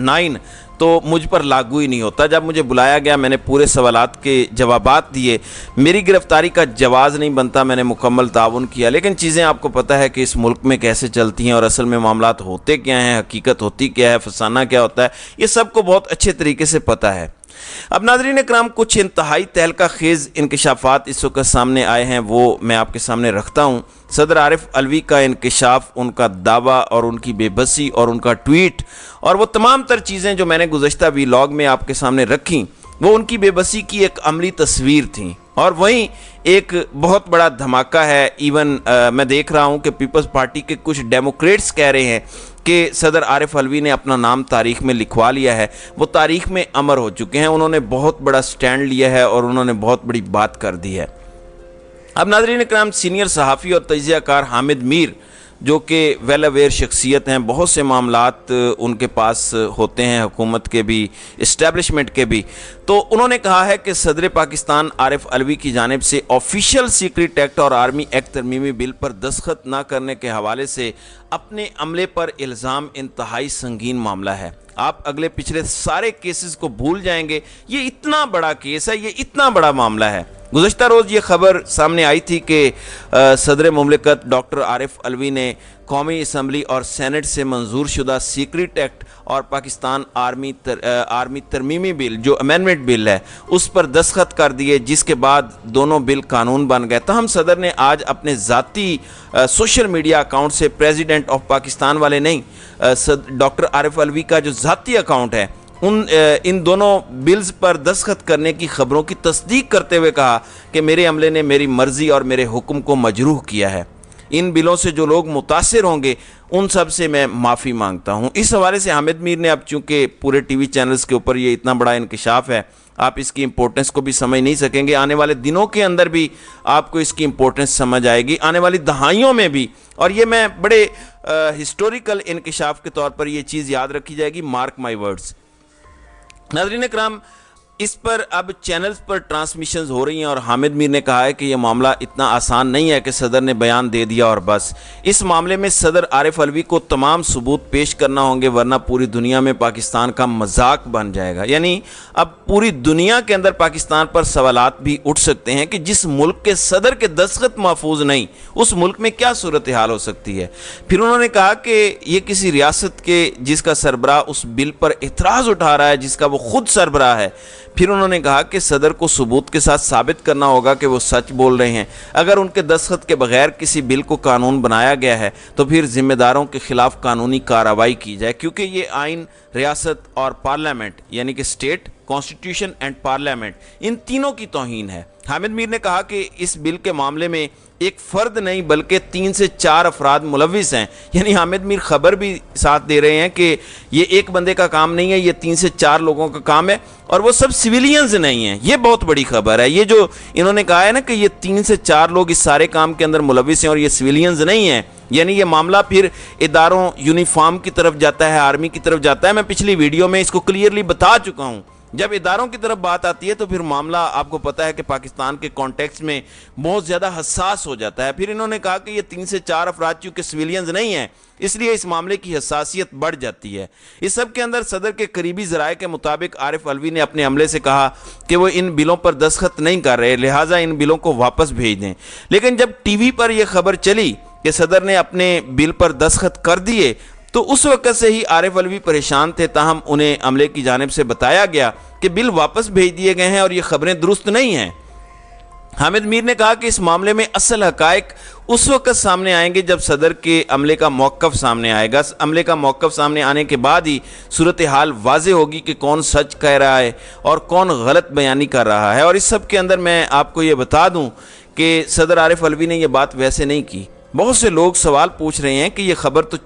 9 تو مجھ پر لاگو ہی نہیں ہوتا۔ جب مجھے بلایا گیا میں نے پورے سوالات کے جوابات دیے، میری گرفتاری کا جواز نہیں بنتا، میں نے مکمل تعاون کیا، لیکن چیزیں آپ کو پتہ ہے کہ اس ملک میں کیسے چلتی ہیں اور اصل میں معاملات ہوتے کیا ہیں، حقیقت ہوتی کیا ہے، فسانہ کیا ہوتا ہے، یہ سب کو بہت اچھے طریقے سے پتہ ہے۔ اب ناظرین کرام، کچھ انتہائی تہلکہ خیز انکشافات اس وقت سامنے آئے ہیں، وہ میں آپ کے سامنے رکھتا ہوں۔ صدر عارف علوی کا انکشاف، ان کا دعویٰ اور ان کی بے بسی اور ان کا ٹویٹ اور وہ تمام تر چیزیں جو میں نے گزشتہ ویلاگ میں آپ کے سامنے رکھیں، وہ ان کی بے بسی کی ایک عملی تصویر تھیں۔ اور وہیں ایک بہت بڑا دھماکہ ہے، ایون میں دیکھ رہا ہوں کہ پیپلز پارٹی کے کچھ ڈیموکریٹس کہہ رہے ہیں کہ صدر عارف علوی نے اپنا نام تاریخ میں لکھوا لیا ہے، وہ تاریخ میں امر ہو چکے ہیں، انہوں نے بہت بڑا سٹینڈ لیا ہے اور انہوں نے بہت بڑی بات کر دی ہے۔ اب ناظرین اکرام، سینئر صحافی اور تجزیہ کار حامد میر جو کہ ویل اویئر شخصیت ہیں، بہت سے معاملات ان کے پاس ہوتے ہیں، حکومت کے بھی، اسٹیبلشمنٹ کے بھی، تو انہوں نے کہا ہے کہ صدر پاکستان عارف علوی کی جانب سے آفیشیل سیکریٹ ایکٹ اور آرمی ایکٹ ترمیمی بل پر دستخط نہ کرنے کے حوالے سے اپنے عملے پر الزام انتہائی سنگین معاملہ ہے۔ آپ اگلے پچھلے سارے کیسز کو بھول جائیں گے، یہ اتنا بڑا کیس ہے، یہ اتنا بڑا معاملہ ہے۔ گزشتہ روز یہ خبر سامنے آئی تھی کہ صدر مملکت ڈاکٹر عارف علوی نے قومی اسمبلی اور سینٹ سے منظور شدہ سیکریٹ ایکٹ اور پاکستان آرمی ترمیمی بل جو امینڈمنٹ بل ہے اس پر دستخط کر دیے، جس کے بعد دونوں بل قانون بن گئے۔ تاہم صدر نے آج اپنے ذاتی سوشل میڈیا اکاؤنٹ سے، پریزیڈنٹ آف پاکستان والے نہیں، ڈاکٹر عارف علوی کا جو ذاتی اکاؤنٹ ہے، ان دونوں بلز پر دستخط کرنے کی خبروں کی تصدیق کرتے ہوئے کہا کہ میرے عملے نے میری مرضی اور میرے حکم کو مجروح کیا ہے۔ ان بلوں سے جو لوگ متاثر ہوں گے ان سب سے میں معافی مانگتا ہوں۔ اس حوالے سے حامد میر نے، اب چونکہ پورے ٹی وی چینلز کے اوپر یہ اتنا بڑا انکشاف ہے، آپ اس کی امپورٹنس کو بھی سمجھ نہیں سکیں گے، آنے والے دنوں کے اندر بھی آپ کو اس کی امپورٹنس سمجھ آئے گی، آنے والی دہائیوں میں بھی، اور یہ میں بڑے ہسٹوریکل انکشاف کے طور پر یہ چیز یاد رکھی جائے گی، مارک مائی ورڈز۔ ناظرین اکرام، اس پر اب چینلز پر ٹرانسمیشنز ہو رہی ہیں اور حامد میر نے کہا ہے کہ یہ معاملہ اتنا آسان نہیں ہے کہ صدر نے بیان دے دیا اور بس۔ اس معاملے میں صدر عارف علوی کو تمام ثبوت پیش کرنا ہوں گے، ورنہ پوری دنیا میں پاکستان کا مذاق بن جائے گا۔ یعنی اب پوری دنیا کے اندر پاکستان پر سوالات بھی اٹھ سکتے ہیں کہ جس ملک کے صدر کے دستخط محفوظ نہیں، اس ملک میں کیا صورتحال ہو سکتی ہے۔ پھر انہوں نے کہا کہ یہ کسی ریاست کے جس کا سربراہ اس بل پر اعتراض اٹھا رہا ہے، جس کا وہ خود سربراہ ہے، پھر انہوں نے کہا کہ صدر کو ثبوت کے ساتھ ثابت کرنا ہوگا کہ وہ سچ بول رہے ہیں۔ اگر ان کے دستخط کے بغیر کسی بل کو قانون بنایا گیا ہے تو پھر ذمہ داروں کے خلاف قانونی کارروائی کی جائے، کیونکہ یہ آئین، ریاست اور پارلیمنٹ، یعنی کہ اسٹیٹ کانسٹیٹیوشن اینڈ پارلیمنٹ، ان تینوں کی توہین ہے۔ حامد میر نے کہا کہ اس بل کے معاملے میں ایک فرد نہیں بلکہ 3 سے 4 افراد ملوث ہیں، یعنی حامد میر خبر بھی ساتھ دے رہے ہیں کہ یہ ایک بندے کا کام نہیں ہے، یہ 3 سے 4 لوگوں کا کام ہے، اور وہ سب سویلینز نہیں ہیں۔ یہ بہت بڑی خبر ہے، یہ جو انہوں نے کہا ہے نا کہ یہ 3 سے 4 لوگ اس سارے کام کے اندر ملوث ہیں اور یہ سویلینز نہیں ہیں، یعنی یہ معاملہ پھر اداروں، یونیفارم کی طرف جاتا ہے، آرمی کی طرف جاتا ہے۔ میں پچھلی ویڈیو میں اس کو کلیئرلی بتا چکا ہوں، جب اداروں کی طرف بات آتی ہے تو پھر معاملہ آپ کو پتہ ہے کہ پاکستان کے کانٹیکسٹ میں بہت زیادہ حساس ہو جاتا ہے۔ پھر انہوں نے کہا کہ یہ 3 سے 4 افراد چونکہ سویلینز نہیں ہیں، اس لیے اس معاملے کی حساسیت بڑھ جاتی ہے۔ اس سب کے اندر صدر کے قریبی ذرائع کے مطابق عارف علوی نے اپنے عملے سے کہا کہ وہ ان بلوں پر دستخط نہیں کر رہے، لہٰذا ان بلوں کو واپس بھیج دیں۔ لیکن جب ٹی وی پر یہ خبر چلی کہ صدر نے اپنے بل پر دستخط کر دیے تو اس وقت سے ہی عارف علوی پریشان تھے، تاہم انہیں عملے کی جانب سے بتایا گیا کہ بل واپس بھیج دیے گئے ہیں اور یہ خبریں درست نہیں ہیں۔ حامد میر نے کہا کہ اس معاملے میں اصل حقائق اس وقت سامنے آئیں گے جب صدر کے عملے کا موقف سامنے آئے گا۔ عملے کا موقف سامنے آنے کے بعد ہی صورتحال واضح ہوگی کہ کون سچ کہہ رہا ہے اور کون غلط بیانی کر رہا ہے۔ اور اس سب کے اندر میں آپ کو یہ بتا دوں کہ صدر عارف علوی نے یہ بات ویسے نہیں کی۔ بہت سے لوگ سوال پوچھ رہے ہیں کہ یہ خبر تو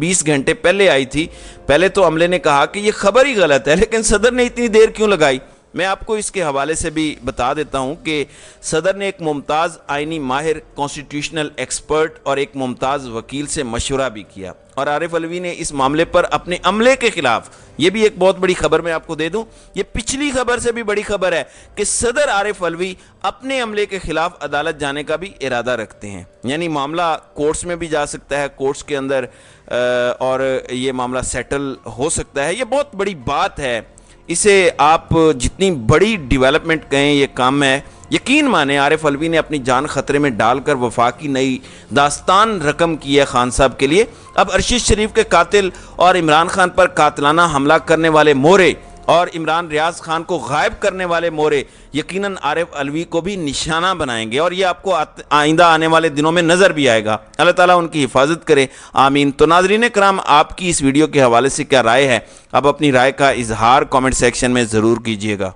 20 گھنٹے پہلے آئی تھی، پہلے تو عملے نے کہا کہ یہ خبر ہی غلط ہے، لیکن صدر نے اتنی دیر کیوں لگائی؟ میں آپ کو اس کے حوالے سے بھی بتا دیتا ہوں کہ صدر نے ایک ممتاز آئینی ماہر، کانسٹیٹیوشنل ایکسپرٹ اور ایک ممتاز وکیل سے مشورہ بھی کیا، اور عارف علوی نے اس معاملے پر اپنے عملے کے خلاف، یہ بھی ایک بہت بڑی خبر میں آپ کو دے دوں، یہ پچھلی خبر سے بھی بڑی خبر ہے کہ صدر عارف علوی اپنے عملے کے خلاف عدالت جانے کا بھی ارادہ رکھتے ہیں، یعنی معاملہ کورٹس میں بھی جا سکتا ہے، کورٹس کے اندر اور یہ معاملہ سیٹل ہو سکتا ہے۔ یہ بہت بڑی بات ہے، اسے آپ جتنی بڑی ڈیولپمنٹ کہیں یہ کام ہے، یقین مانیں عارف علوی نے اپنی جان خطرے میں ڈال کر وفاقی نئی داستان رقم کی ہے خان صاحب کے لیے۔ اب ارشد شریف کے قاتل اور عمران خان پر قاتلانہ حملہ کرنے والے مورے اور عمران ریاض خان کو غائب کرنے والے مورے یقیناً عارف علوی کو بھی نشانہ بنائیں گے، اور یہ آپ کو آئندہ آنے والے دنوں میں نظر بھی آئے گا۔ اللہ تعالیٰ ان کی حفاظت کرے، آمین۔ تو ناظرین کرام، آپ کی اس ویڈیو کے حوالے سے کیا رائے ہے؟ آپ اپنی رائے کا اظہار کامنٹ سیکشن میں ضرور کیجیے گا۔